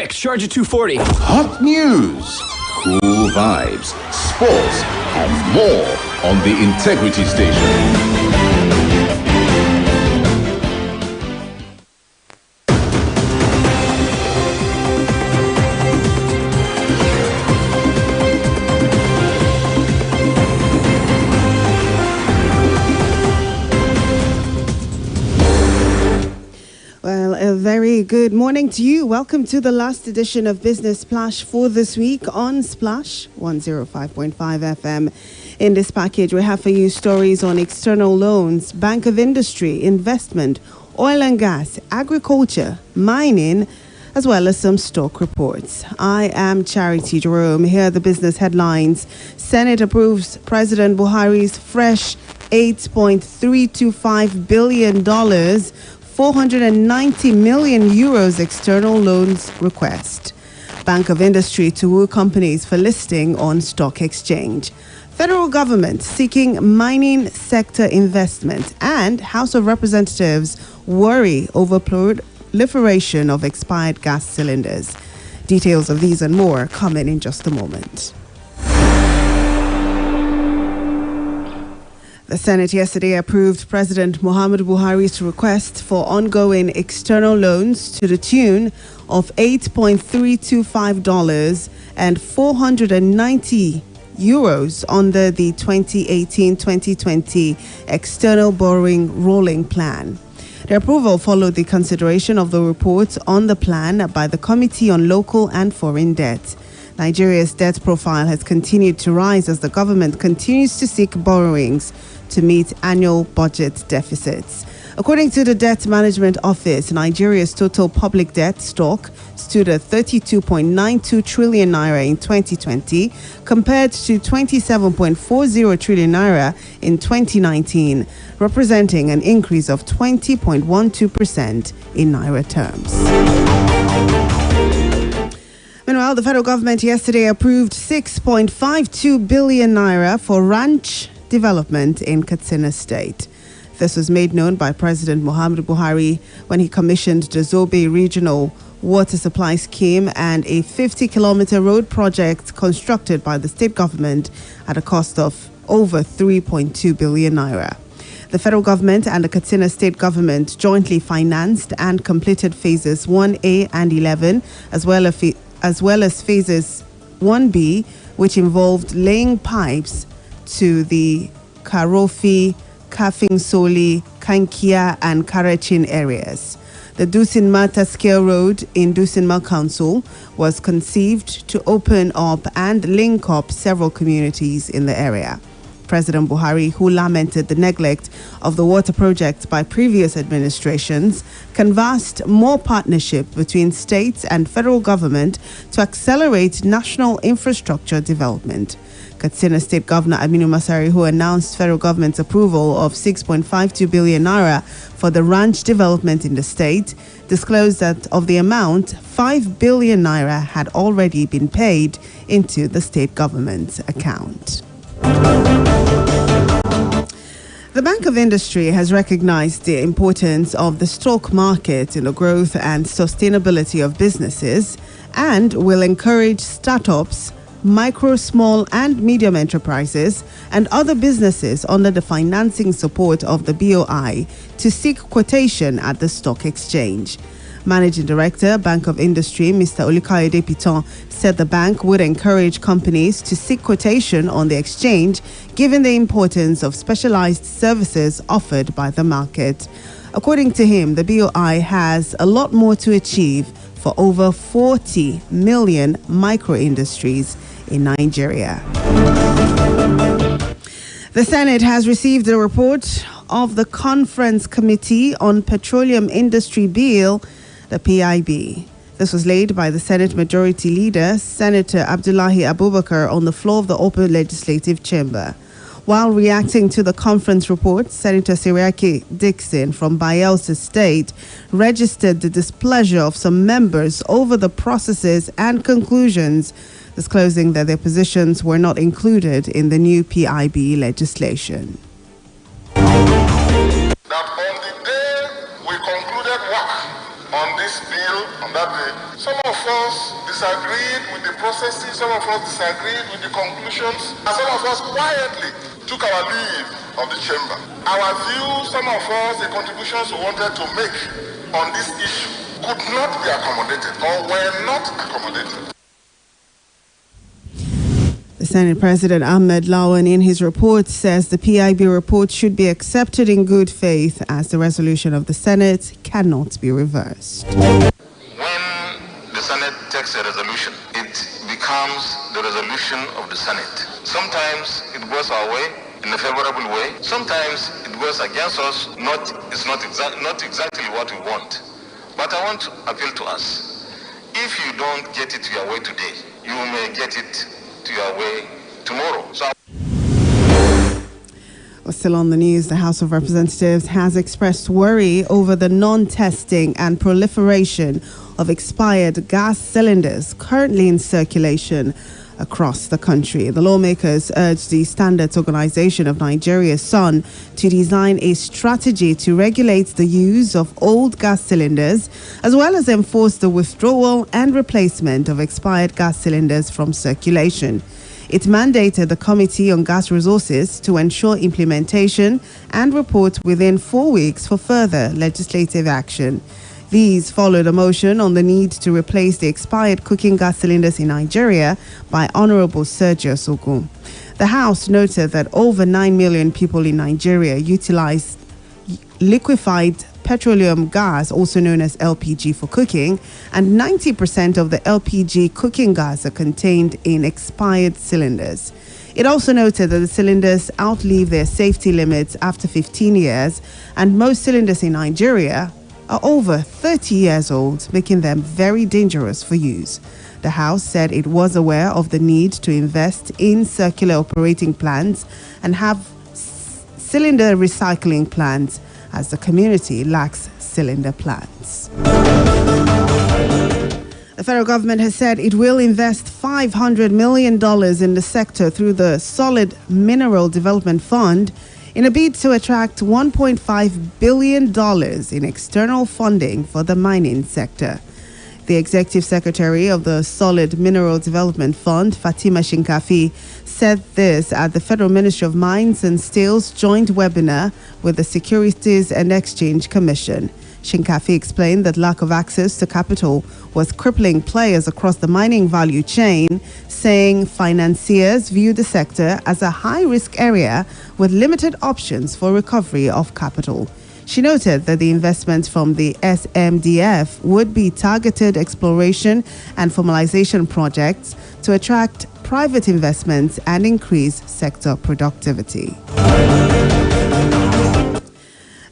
quick, charge at 240. Hot news, cool vibes, sports, and more on the Integrity Station. Very good morning to you. Welcome to the last edition of Business Splash for this week on Splash 105.5 FM. In this package, we have for you stories on external loans, Bank of Industry, investment, oil and gas, agriculture, mining, as well as some stock reports. I am Charity Jerome. Here are the business headlines. Senate approves President Buhari's fresh $8.325 billion 490 million euros external loans request. Bank of Industry to woo companies for listing on stock exchange. Federal government seeking mining sector investment, and House of Representatives worry over proliferation of expired gas cylinders. Details of these and more coming in just a moment. The Senate yesterday approved President Muhammadu Buhari's request for ongoing external loans to the tune of $8.325 and 490 euros under the 2018-2020 external borrowing rolling plan. The approval followed the consideration of the report on the plan by the Committee on Local and Foreign Debt. Nigeria's debt profile has continued to rise as the government continues to seek borrowings to meet annual budget deficits. According to the Debt Management Office, Nigeria's total public debt stock stood at 32.92 trillion naira in 2020 compared to 27.40 trillion naira in 2019, representing an increase of 20.12% in naira terms. Meanwhile, the federal government yesterday approved 6.52 billion naira for ranch development in Katsina State. This was made known by President Muhammadu Buhari when he commissioned the Zobe Regional Water Supply Scheme and a 50-kilometer road project constructed by the state government at a cost of over 3.2 billion naira. The federal government and the Katsina state government jointly financed and completed phases 1A and 11, as well as phases 1B, which involved laying pipes to the Karofi, Kafingsoli, Kankia, and Karachin areas. The Dusinma Scale Road in Dusinma Council was conceived to open up and link up several communities in the area. President Buhari, who lamented the neglect of the water project by previous administrations, canvassed more partnership between states and federal government to accelerate national infrastructure development. Katsina State Governor Aminu Masari, who announced federal government's approval of 6.52 billion naira for the ranch development in the state, disclosed that of the amount, 5 billion naira had already been paid into the state government's account. The Bank of Industry has recognized the importance of the stock market in the growth and sustainability of businesses and will encourage startups, micro, small and medium enterprises and other businesses under the financing support of the BOI to seek quotation at the stock exchange. Managing Director, Bank of Industry, Mr. Olukayode Piton, said the bank would encourage companies to seek quotation on the exchange, given the importance of specialized services offered by the market. According to him, the BOI has a lot more to achieve for over 40 million micro-industries in Nigeria. The Senate has received a report of the Conference Committee on Petroleum Industry Bill, the PIB. This was laid by the Senate Majority Leader, Senator Abdullahi Abubakar, on the floor of the open legislative chamber. While reacting to the conference report, Senator Siriaki Dixon from Bayelsa State registered the displeasure of some members over the processes and conclusions, disclosing that their positions were not included in the new PIB legislation. That on the day we concluded work on on this bill on that day. Some of us disagreed with the processes, some of us disagreed with the conclusions, and some of us quietly took our leave of the chamber. Our views, some of us, the contributions we wanted to make on this issue could not be accommodated or were not accommodated. The Senate President Ahmed Lawan in his report says the PIB report should be accepted in good faith as the resolution of the Senate cannot be reversed. When the Senate takes a resolution, it becomes the resolution of the Senate. Sometimes it goes our way in a favorable way. Sometimes it goes against us. It's not exactly what we want. But I want to appeal to us. If you don't get it your way today, you may get it to your way tomorrow. Still on the news, the House of Representatives has expressed worry over the non-testing and proliferation of expired gas cylinders currently in circulation across the country. The lawmakers urged the Standards Organization of Nigeria, SON, to design a strategy to regulate the use of old gas cylinders, as well as enforce the withdrawal and replacement of expired gas cylinders from circulation. It mandated the Committee on Gas Resources to ensure implementation and report within 4 weeks for further legislative action. These followed a motion on the need to replace the expired cooking gas cylinders in Nigeria by Honorable Sergio Sogun. The House noted that over 9 million people in Nigeria utilize liquefied petroleum gas, also known as LPG, for cooking, and 90% of the LPG cooking gas are contained in expired cylinders. It also noted that the cylinders outlive their safety limits after 15 years, and most cylinders in Nigeria are over 30 years old, making them very dangerous for use. The House said it was aware of the need to invest in circular operating plants and have cylinder recycling plants, as the community lacks cylinder plants. The federal government has said it will invest $500 million in the sector through the Solid Mineral Development Fund in a bid to attract $1.5 billion in external funding for the mining sector. The executive secretary of the Solid Mineral Development Fund, Fatima Shinkafi, said this at the Federal Ministry of Mines and Steel's joint webinar with the Securities and Exchange Commission. Shinkafi explained that lack of access to capital was crippling players across the mining value chain, saying financiers view the sector as a high-risk area with limited options for recovery of capital. She noted that the investments from the SMDF would be targeted exploration and formalization projects to attract private investments and increase sector productivity.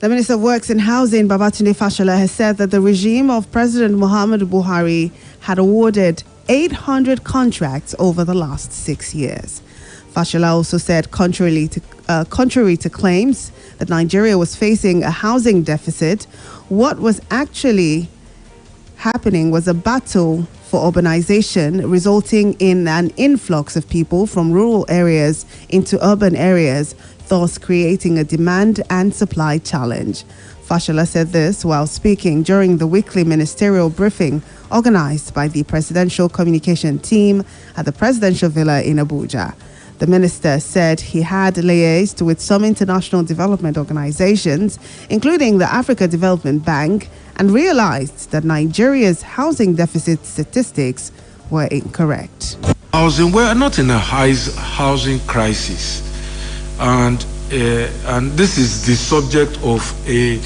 The Minister of Works and Housing, Babatunde Fashola, has said that the regime of President Muhammadu Buhari had awarded 800 contracts over the last 6 years. Fashola also said, contrary to claims that Nigeria was facing a housing deficit, what was actually happening was a battle for urbanization, resulting in an influx of people from rural areas into urban areas, thus creating a demand and supply challenge. Fashola said this while speaking during the weekly ministerial briefing organized by the Presidential Communication Team at the Presidential Villa in Abuja. The minister said he had liaised with some international development organizations, including the Africa Development Bank, and realized that Nigeria's housing deficit statistics were incorrect. We're not in a housing crisis, and this is the subject of a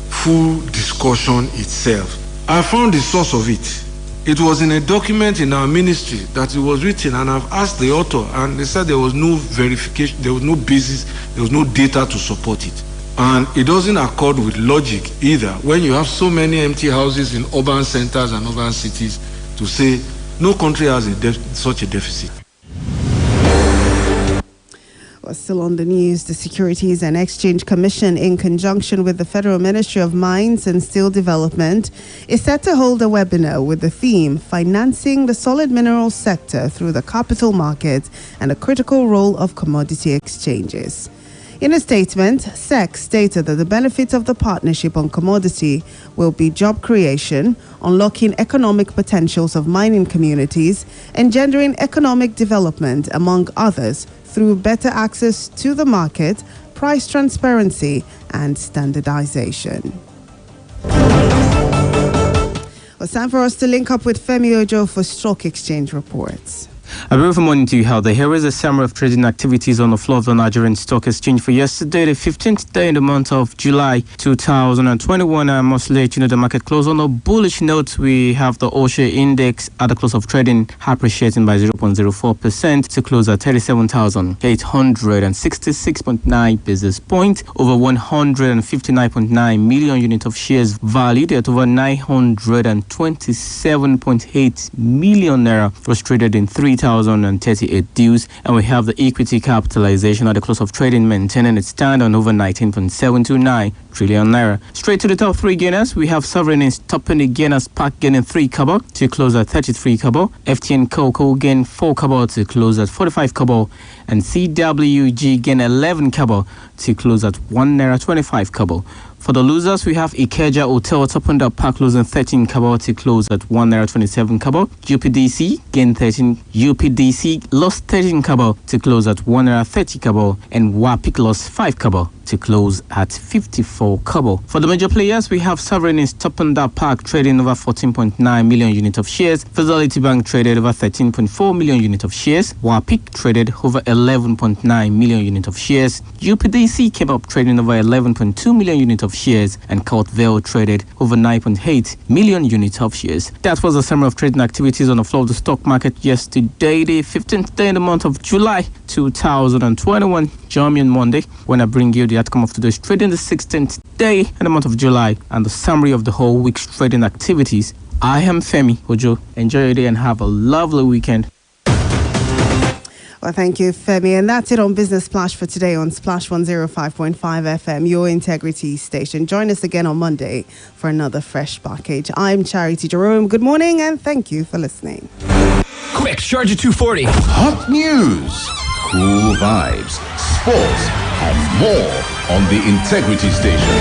full discussion itself. I found the source of it. It was in a document in our ministry that it was written, and I've asked the author, and they said there was no verification, there was no basis, there was no data to support it. And it doesn't accord with logic either when you have so many empty houses in urban centers and urban cities to say no country has such a deficit. Still on the news, the Securities and Exchange Commission, in conjunction with the Federal Ministry of Mines and Steel Development, is set to hold a webinar with the theme Financing the Solid Minerals Sector Through the Capital Market and a Critical Role of Commodity Exchanges. In a statement, SEC stated that the benefits of the partnership on commodity will be job creation, unlocking economic potentials of mining communities, engendering economic development, among others, through better access to the market, price transparency, and standardization. It's time for us to link up with Femi Ojo for stock exchange reports. A very good morning to you, Heather. Here is a summary of trading activities on the floor of the Nigerian Stock Exchange for yesterday, the 15th day in the month of July 2021. I must let you know the market closed on a bullish note. We have the OSHA index at the close of trading appreciating by 0.04% to close at 37,866.9 basis points. Over 159.9 million units of shares valued at over 927.8 million naira was traded in 3,038 deals, and we have the equity capitalization at the close of trading maintaining its stand on over 19.729 trillion naira. Straight to the top three gainers, we have Sovereign topping the gainers, Park gaining 3 kobo to close at 33 kobo, FTN Cocoa gain 4 kobo to close at 45 kobo, and CWG gain 11 kobo to close at 1 naira 25 kobo. For the losers, we have Ikeja Hotel topping the park losing 13 kobo to close at 1 naira 27 kobo. UPDC gained 13. UPDC lost 13 kobo to close at 1 naira 30 kobo, and WAPIC lost 5 kobo to close at 54 kobo. For the major players, we have Sovereign topping the park trading over 14.9 million units of shares. Fidelity Bank traded over 13.4 million units of shares. WAPIC traded over 11.9 million units of shares. UPDC came up trading over 11.2 million units of shares, and Courtville traded over 9.8 million units of shares. That was a summary of trading activities on the floor of the stock market yesterday, the 15th day in the month of July 2021. Join me on Monday when I bring you the outcome of today's trading, the 16th day in the month of July, and the summary of the whole week's trading activities. I am Femi Ojo. Enjoy your day and have a lovely weekend. Well, thank you, Femi. And that's it on Business Splash for today on Splash 105.5 FM, your integrity station. Join us again on Monday for another fresh package. I'm Charity Jerome. Good morning and thank you for listening. Quick, charge at 240. Hot news, cool vibes, sports, and more on the Integrity Station.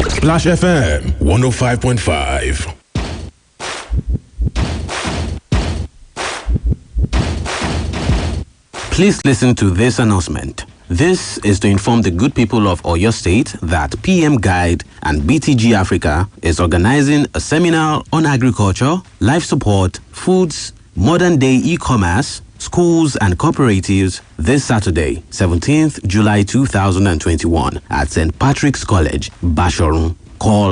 Splash FM 105.5. Please listen to this announcement. This is to inform the good people of Oyo State that PM Guide and BTG Africa is organizing a seminar on agriculture, life support, foods, modern-day e-commerce, schools and cooperatives this Saturday, 17th July 2021 at St. Patrick's College, Bashorun. Call